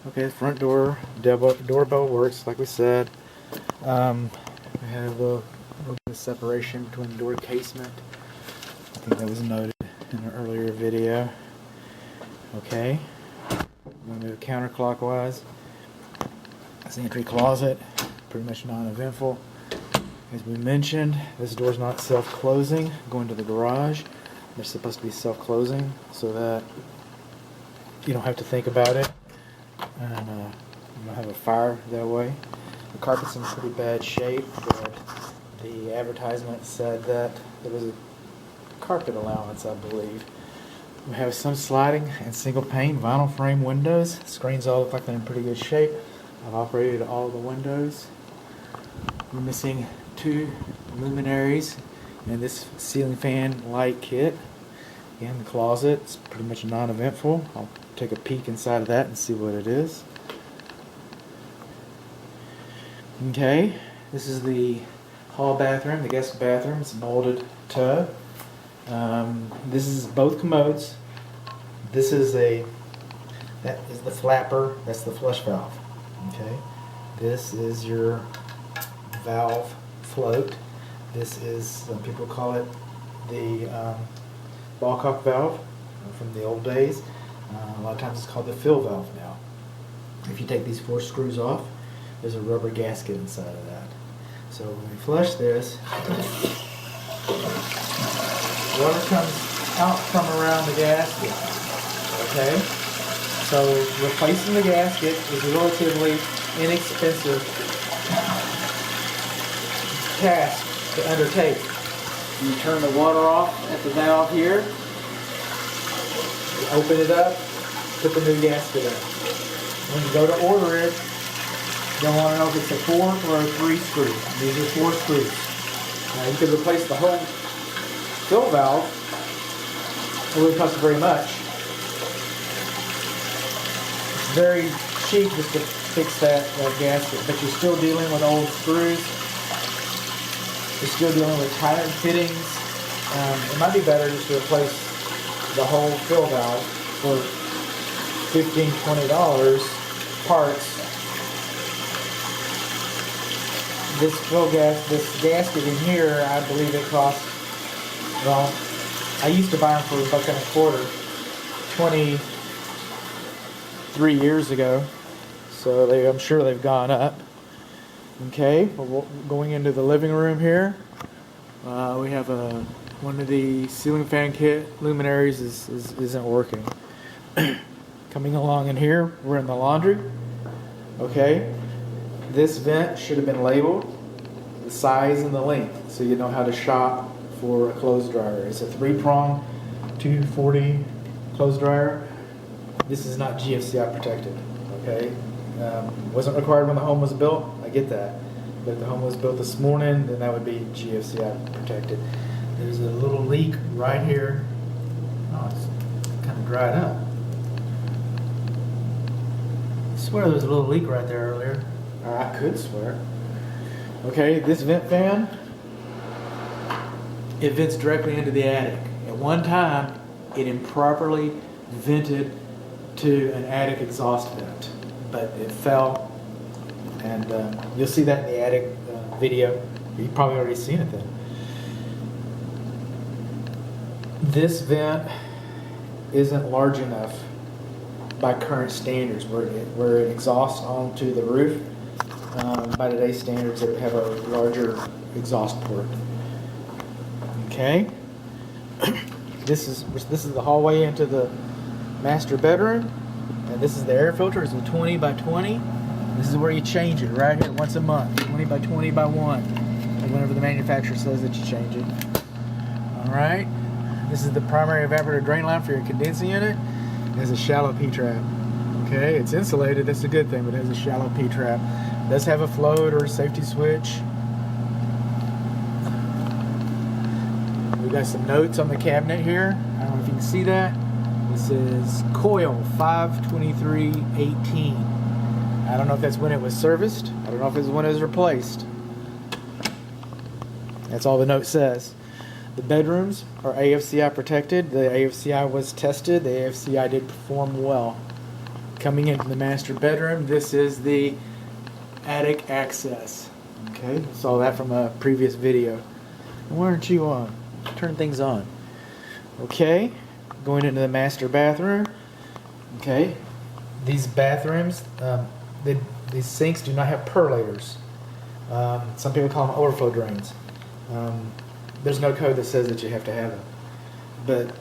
Okay, the front doorbell works like we said. We have a little bit of separation between the door casement. I think that was noted in an earlier video. Okay, I'm going to move counterclockwise. That's the entry closet, pretty much non-eventful. As we mentioned, this door's not self-closing. Going to the garage, they're supposed to be self-closing so that you don't have to think about it, and you don't have a fire that way. The carpet's in pretty bad shape, but the advertisement said that there was a carpet allowance, I believe. We have some sliding and single pane vinyl frame windows. Screens all look like they're in pretty good shape. I've operated all the windows. We're missing 2 luminaries and this ceiling fan light kit. Again, the closet is pretty much non-eventful. I'll take a peek inside of that and see what it is. Okay, this is the hall bathroom, the guest bathroom. It's a molded tub. This is both commodes. That is the flapper. That's the flush valve. Okay, this is your valve float. This is, some people call it the ball cock valve from the old days. A lot of times it's called the fill valve now. If you take these 4 screws off, there's a rubber gasket inside of that. So when we flush this, water comes out from around the gasket. Okay? So replacing the gasket is a relatively inexpensive task to undertake. You turn the water off at the valve here, you open it up, put the new gasket in. When you go to order it, you'll want to know if it's a 4 or a 3 screw. These are 4 screws. Now you could replace the whole fill valve. It wouldn't cost very much. It's very cheap just to fix that gasket, but you're still dealing with old screws. You're still dealing with tighter fittings. It might be better just to replace the whole fill valve for $15, $20 parts. This gasket in here, I believe it costs, well, I used to buy them for $1.25, 23 years ago. So I'm sure they've gone up. Okay, we're going into the living room here. We have one of the ceiling fan kit luminaries isn't working. Coming along in here, we're in the laundry. Okay, this vent should have been labeled, the size and the length, so you know how to shop for a clothes dryer. It's a 3-prong 240 clothes dryer. This is not GFCI protected. Okay, wasn't required when the home was built. I get that, but if the home was built this morning, then that would be GFCI protected. There's a little leak right here. Oh, it's kind of dried up. I swear there was a little leak right there earlier. Or I could swear. Okay, this vent fan, it vents directly into the attic. At one time, it improperly vented to an attic exhaust vent, but it fell, and you'll see that in the attic video. You've probably already seen it then. This vent isn't large enough by current standards where it exhausts onto the roof. By today's standards, it would have a larger exhaust port. Okay, this is the hallway into the master bedroom, and this is the air filter. It's a 20 by 20. This is where you change it right here once a month, 20 by 20 by 1, and whenever the manufacturer says that you change it. All right, this is the primary evaporator drain line for your condensing unit. It has a shallow P-trap. Okay, it's insulated, that's a good thing, but it has a shallow P-trap. It does have a float or a safety switch. We got some notes on the cabinet here. I don't know if you can see that. This is coil 52318. I don't know if that's when it was serviced. I don't know if it's when it was replaced. That's all the note says. The bedrooms are AFCI protected. The AFCI was tested. The AFCI did perform well. Coming into the master bedroom, this is the attic access. Okay, saw that from a previous video. Why aren't you on? Turn things on. Okay, going into the master bathroom. Okay, these bathrooms, these sinks do not have percolators. Some people call them overflow drains. There's no code that says that you have to have them. But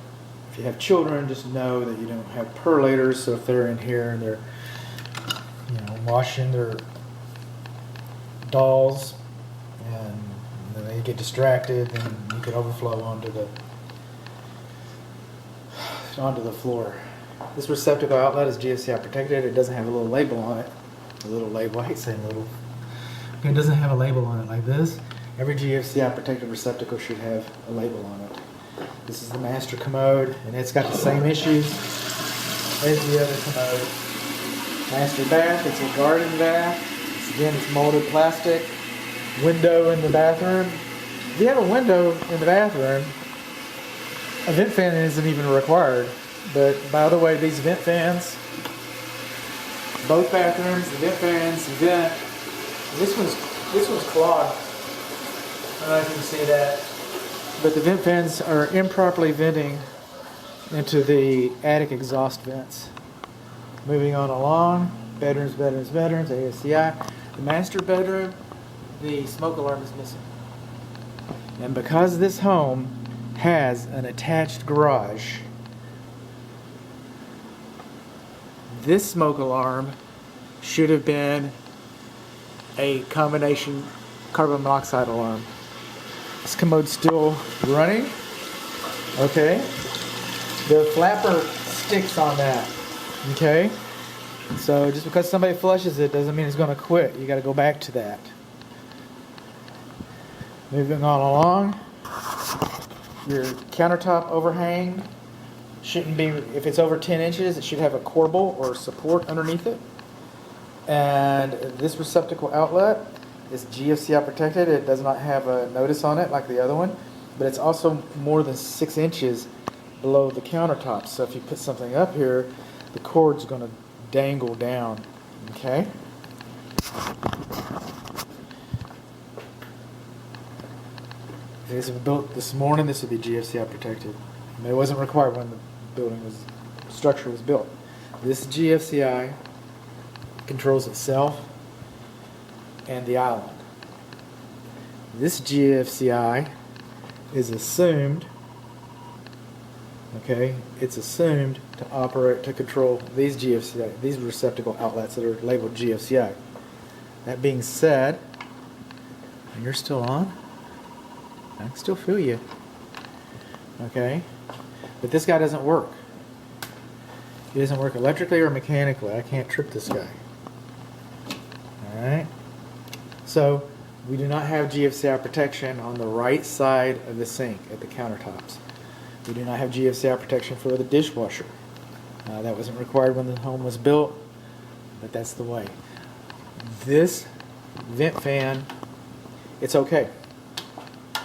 if you have children, just know that you don't have percolators. So if they're in here and they're, washing their dolls, and then they get distracted, then you could overflow onto the floor. This receptacle outlet is GFCI protected. It doesn't have a little label on it. A little label. I hate saying little. It doesn't have a label on it like this. Every GFCI protected receptacle should have a label on it. This is the master commode, and it's got the same issues as the other commode. Master bath, it's a garden bath. It's molded plastic. Window in the bathroom. If you have a window in the bathroom, a vent fan isn't even required. But by the way, these vent fans, both bathrooms, the vent fans vent. This one's clogged. I don't know if you can see that. But the vent fans are improperly venting into the attic exhaust vents. Moving on along, bedrooms, ASCI. The master bedroom, the smoke alarm is missing. And because this home has an attached garage, this smoke alarm should have been a combination carbon monoxide alarm. This commode's still running. Okay. The flapper sticks on that. Okay. So just because somebody flushes it doesn't mean it's going to quit. You got to go back to that. Moving on along. Your countertop overhang shouldn't be, if it's over 10 inches, it should have a corbel or support underneath it. And this receptacle outlet is GFCI protected. It does not have a notice on it like the other one, but it's also more than 6 inches below the countertop. So if you put something up here, the cord's going to dangle down. Okay? If this was built this morning, this would be GFCI protected. I mean, it wasn't required when the structure was built. This GFCI controls itself and the island. This GFCI is assumed, okay, it's assumed to operate, to control these GFCI, these receptacle outlets that are labeled GFCI. That being said, and you're still on, I can still feel you, okay, but this guy doesn't work. He doesn't work electrically or mechanically. I can't trip this guy. Alright, so we do not have GFCI protection on the right side of the sink at the countertops. We do not have GFCI protection for the dishwasher. That wasn't required when the home was built, but that's the way. This vent fan, it's okay.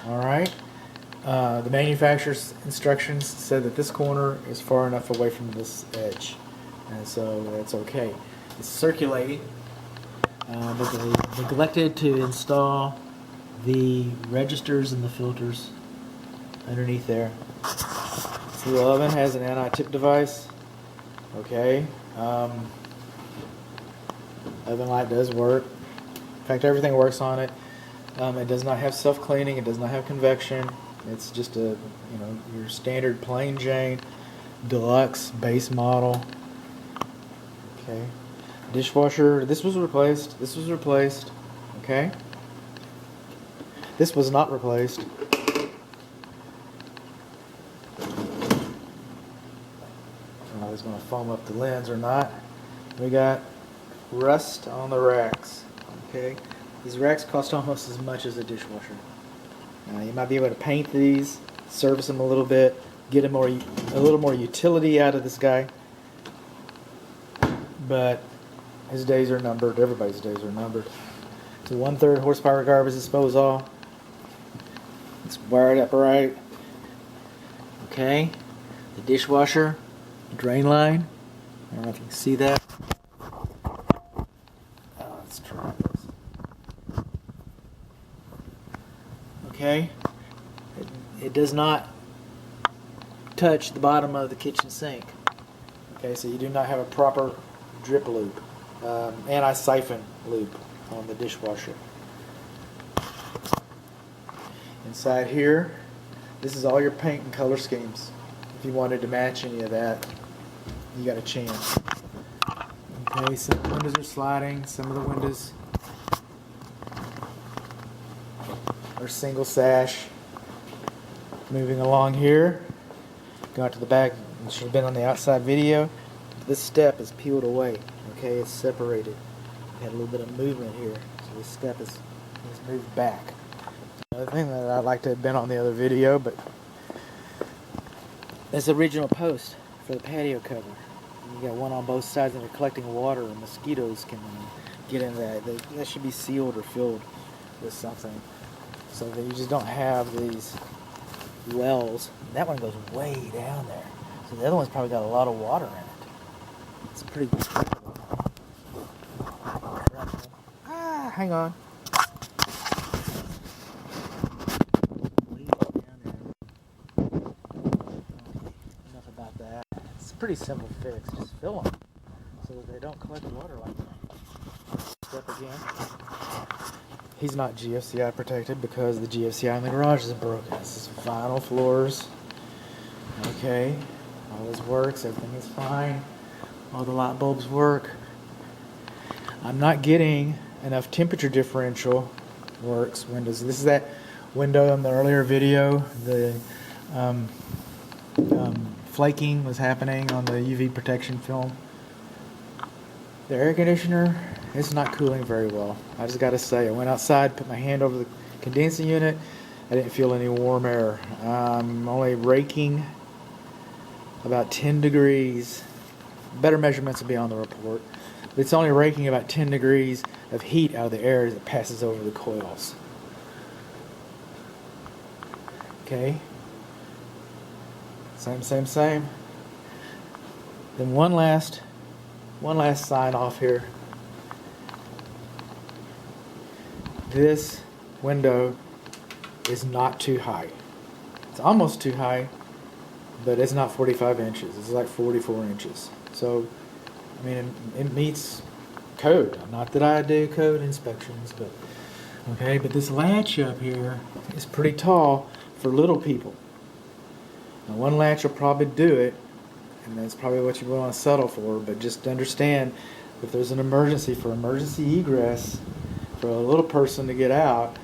Alright, the manufacturer's instructions said that this corner is far enough away from this edge, and so that's okay. It's circulating. But they neglected to install the registers and the filters underneath there. So the oven has an anti-tip device. Okay. Oven light does work. In fact, everything works on it. It does not have self-cleaning. It does not have convection. It's just a, your standard plain Jane deluxe base model. Okay. Dishwasher, this was replaced, okay? This was not replaced. I don't know if it's going to foam up the lens or not. We got rust on the racks, okay? These racks cost almost as much as a dishwasher. You might be able to paint these, service them a little bit, get a little more utility out of this guy, but his days are numbered. Everybody's days are numbered. It's a 1/3 horsepower garbage disposal. It's wired up right. Okay. The dishwasher, drain line. I don't know if you can see that. Let's try this. Okay, it does not touch the bottom of the kitchen sink. Okay, so you do not have a proper drip loop, anti-siphon loop on the dishwasher. Inside here, this is all your paint and color schemes. If you wanted to match any of that, you got a chance. Okay, some of the windows are sliding, some of the windows are single sash. Moving along here, go out to the back. It should have been on the outside video. This step is peeled away. Okay, it's separated. We had a little bit of movement here, so this step is moved back. Another thing that I'd like to have been on the other video, but it's the original post for the patio cover. You got one on both sides and they're collecting water, and mosquitoes can get in that. That should be sealed or filled with something so that you just don't have these wells. That one goes way down there, so the other one's probably got a lot of water in it. It's pretty hang on. Enough about that. It's a pretty simple fix. Just fill them so that they don't collect water like that. Step again. He's not GFCI protected because the GFCI in the garage is broken. This is vinyl floors. Okay, all this works. Everything is fine. All the light bulbs work. I'm not getting enough temperature differential. Works. Windows. This is that window in the earlier video. The flaking was happening on the UV protection film. The air conditioner is not cooling very well. I just got to say, I went outside, put my hand over the condensing unit. I didn't feel any warm air. I'm only raking about 10 degrees. Better measurements will be on the report. But it's only raking about 10 degrees of heat out of the air as it passes over the coils. Okay. Same. Then one last sign off here. This window is not too high. It's almost too high, but it's not 45 inches. It's like 44 inches. So, I mean, it meets code. Not that I do code inspections, but okay. But this latch up here is pretty tall for little people. Now, one latch will probably do it, and that's probably what you want to settle for. But just understand, if there's an emergency for emergency egress for a little person to get out,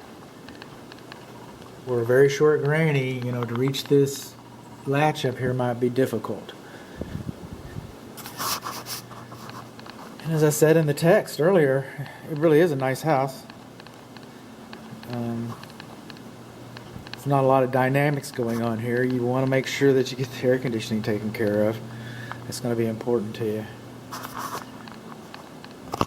or a very short granny, to reach this latch up here might be difficult. And as I said in the text earlier, it really is a nice house. There's not a lot of dynamics going on here. You want to make sure that you get the air conditioning taken care of. It's going to be important to you.